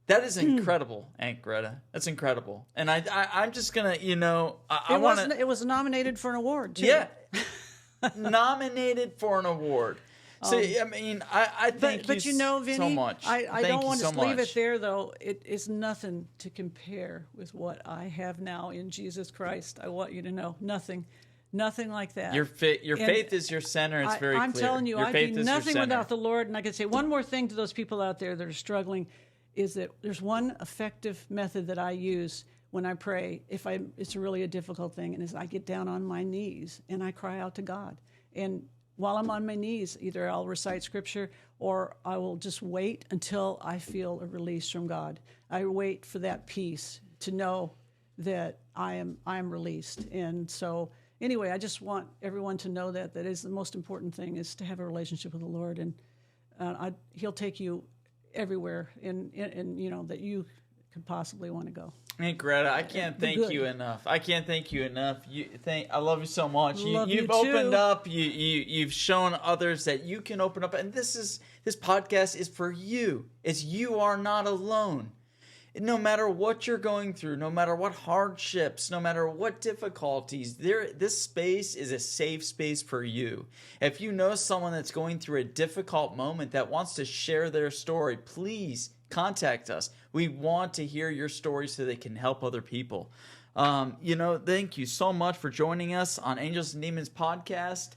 That is incredible, Aunt Greta. That's incredible. And I'm just gonna, I want to. It was nominated for an award too. Yeah. Nominated for an award. So I mean, I thank but you Vinny, so much. I don't want to leave much. it there though. It is nothing to compare with what I have now in Jesus Christ. I want you to know nothing like that. Your faith is your center. It's very I'm clear. telling you, your I'd faith be is your nothing center. without the Lord. And I could say one more thing to those people out there that are struggling, is that there's one effective method that I use when I pray. It's really a difficult thing, and is I get down on my knees and I cry out to God. And while I'm on my knees, either I'll recite scripture or I will just wait until I feel a release from God. I wait for that peace to know that I am released. And so anyway, I just want everyone to know that is the most important thing, is to have a relationship with the Lord, and He'll take you everywhere in that you could possibly want to go. Hey, Greta, I can't thank you enough. I can't thank you enough. I love you so much. You've opened up. You've shown others that you can open up, and this podcast is for you. You are not alone. No matter what you're going through, no matter what hardships, no matter what difficulties, this space is a safe space for you. If you know someone that's going through a difficult moment that wants to share their story, please contact us. We want to hear your story so they can help other people. Thank you so much for joining us on Angels and Demons podcast.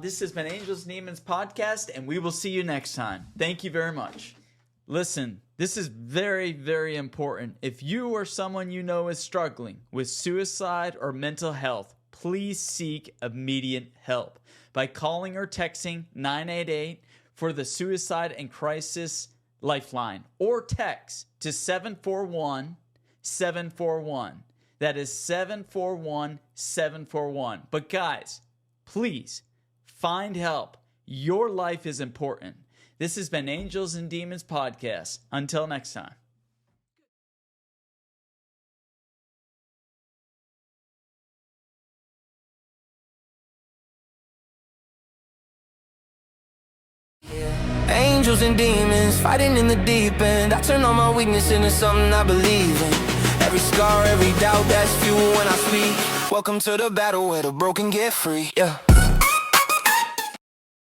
This has been Angels and Demons podcast, and we will see you next time. Thank you very much. Listen, this is very, very important. If you or someone you know is struggling with suicide or mental health, please seek immediate help by calling or texting 988 for the Suicide and Crisis Lifeline, or text to 741-741. That is 741-741. But guys, please find help. Your life is important. This has been Angels and Demons podcast. Until next time. Angels and demons fighting in the deep end. I turn all my weakness into something I believe in. Every scar, every doubt, that's fuel when I speak. Welcome to the battle where the broken get free. Yeah.